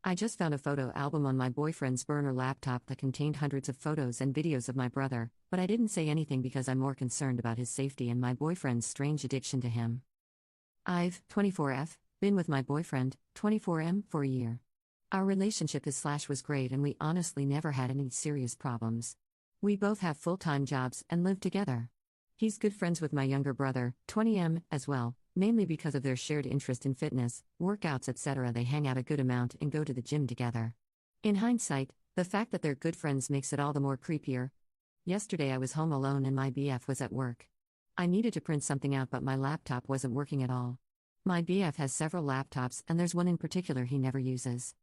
I just found a photo album on my boyfriend's burner laptop that contained hundreds of photos and videos of my brother, but I didn't say anything because I'm more concerned about his safety and my boyfriend's strange addiction to him. I've, 24F, been with my boyfriend, 24M, for a year. Our relationship was great and we honestly never had any serious problems. We both have full-time jobs and live together. He's good friends with my younger brother, 20M, as well, mainly because of their shared interest in fitness, workouts, etc. They hang out a good amount and go to the gym together. In hindsight, the fact that they're good friends makes it all the more creepier. Yesterday I was home alone and my BF was at work. I needed to print something out but my laptop wasn't working at all. My BF has several laptops and there's one in particular he never uses.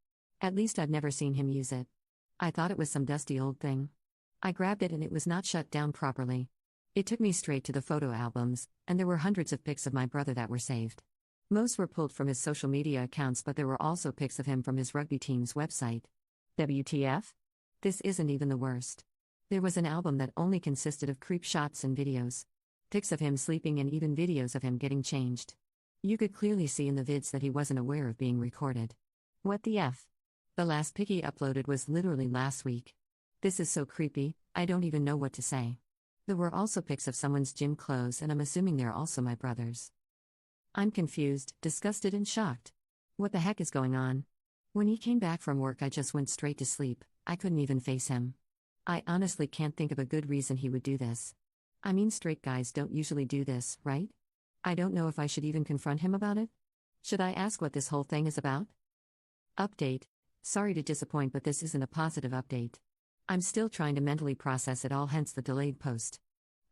At least I've never seen him use it. I thought it was some dusty old thing. I grabbed it and it was not shut down properly. It took me straight to the photo albums, and there were hundreds of pics of my brother that were saved. Most were pulled from his social media accounts, but there were also pics of him from his rugby team's website. WTF? This isn't even the worst. There was an album that only consisted of creep shots and videos. Pics of him sleeping and even videos of him getting changed. You could clearly see in the vids that he wasn't aware of being recorded. What the F? The last pic he uploaded was literally last week. This is so creepy, I don't even know what to say. There were also pics of someone's gym clothes and I'm assuming they're also my brother's. I'm confused, disgusted and shocked. What the heck is going on? When he came back from work I just went straight to sleep, I couldn't even face him. I honestly can't think of a good reason he would do this. I mean, straight guys don't usually do this, right? I don't know if I should even confront him about it. Should I ask what this whole thing is about? Update. Sorry to disappoint but this isn't a positive update. I'm still trying to mentally process it all, hence the delayed post.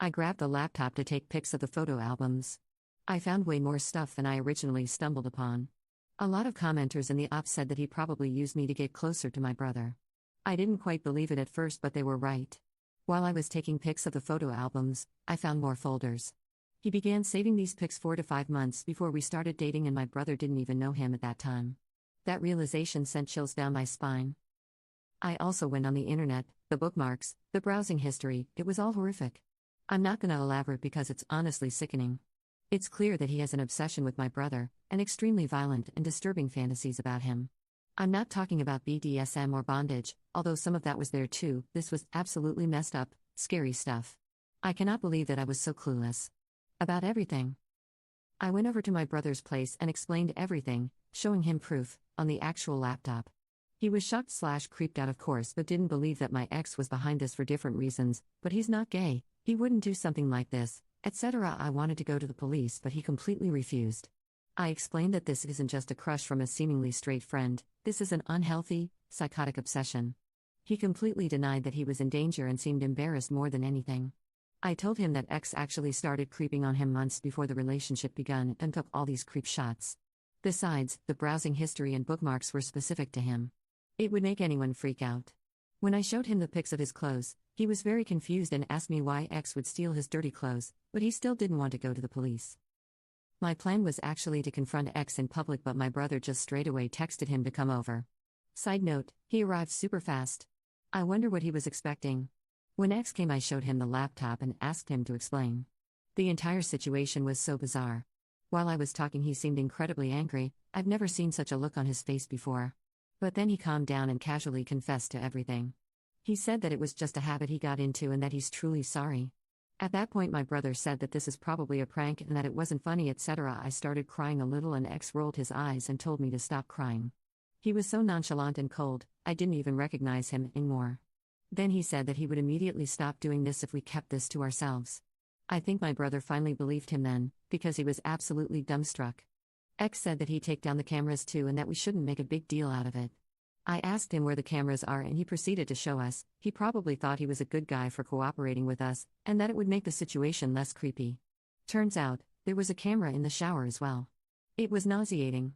I grabbed the laptop to take pics of the photo albums. I found way more stuff than I originally stumbled upon. A lot of commenters in the op said that he probably used me to get closer to my brother. I didn't quite believe it at first but they were right. While I was taking pics of the photo albums, I found more folders. He began saving these pics 4 to 5 months before we started dating and my brother didn't even know him at that time. That realization sent chills down my spine. I also went on the internet, the bookmarks, the browsing history, it was all horrific. I'm not gonna elaborate because it's honestly sickening. It's clear that he has an obsession with my brother, and extremely violent and disturbing fantasies about him. I'm not talking about BDSM or bondage, although some of that was there too. This was absolutely messed up, scary stuff. I cannot believe that I was so clueless about everything. I went over to my brother's place and explained everything, showing him proof, on the actual laptop. He was shocked/creeped out of course but didn't believe that my ex was behind this for different reasons, but he's not gay, he wouldn't do something like this, etc. I wanted to go to the police but he completely refused. I explained that this isn't just a crush from a seemingly straight friend, this is an unhealthy, psychotic obsession. He completely denied that he was in danger and seemed embarrassed more than anything. I told him that ex actually started creeping on him months before the relationship begun and took all these creep shots. Besides, the browsing history and bookmarks were specific to him. It would make anyone freak out. When I showed him the pics of his clothes, he was very confused and asked me why ex would steal his dirty clothes, but he still didn't want to go to the police. My plan was actually to confront ex in public but my brother just straight away texted him to come over. Side note, he arrived super fast. I wonder what he was expecting. When ex came I showed him the laptop and asked him to explain. The entire situation was so bizarre. While I was talking he seemed incredibly angry, I've never seen such a look on his face before. But then he calmed down and casually confessed to everything. He said that it was just a habit he got into and that he's truly sorry. At that point my brother said that this is probably a prank and that it wasn't funny, etc. I started crying a little and ex rolled his eyes and told me to stop crying. He was so nonchalant and cold, I didn't even recognize him anymore. Then he said that he would immediately stop doing this if we kept this to ourselves. I think my brother finally believed him then, because he was absolutely dumbstruck. Ex said that he'd take down the cameras too and that we shouldn't make a big deal out of it. I asked him where the cameras are and he proceeded to show us. He probably thought he was a good guy for cooperating with us, and that it would make the situation less creepy. Turns out, there was a camera in the shower as well. It was nauseating.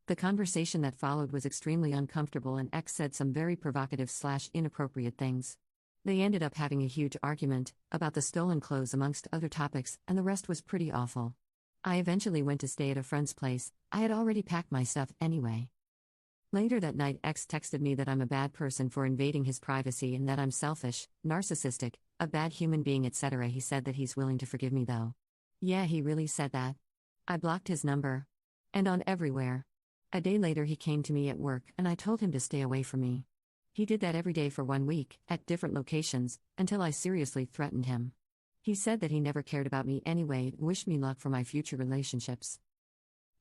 The conversation that followed was extremely uncomfortable and ex said some very provocative/inappropriate things. They ended up having a huge argument, about the stolen clothes amongst other topics, and the rest was pretty awful. I eventually went to stay at a friend's place. I had already packed my stuff anyway. Later that night ex texted me that I'm a bad person for invading his privacy and that I'm selfish, narcissistic, a bad human being, etc. He said that he's willing to forgive me though. Yeah, he really said that. I blocked his number. And on everywhere. A day later, he came to me at work and I told him to stay away from me. He did that every day for 1 week, at different locations, until I seriously threatened him. He said that he never cared about me anyway and wished me luck for my future relationships.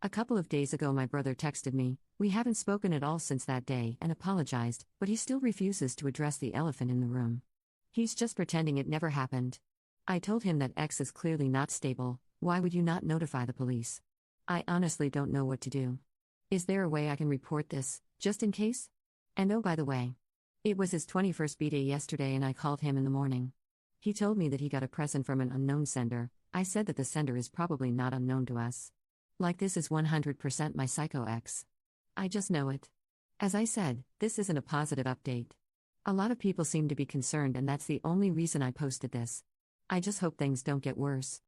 A couple of days ago, my brother texted me. We haven't spoken at all since that day and apologized, but he still refuses to address the elephant in the room. He's just pretending it never happened. I told him that X is clearly not stable. Why would you not notify the police? I honestly don't know what to do. Is there a way I can report this, just in case? And oh, by the way, it was his 21st birthday yesterday and I called him in the morning. He told me that he got a present from an unknown sender. I said that the sender is probably not unknown to us. Like, this is 100% my psycho ex. I just know it. As I said, this isn't a positive update. A lot of people seem to be concerned, and that's the only reason I posted this. I just hope things don't get worse.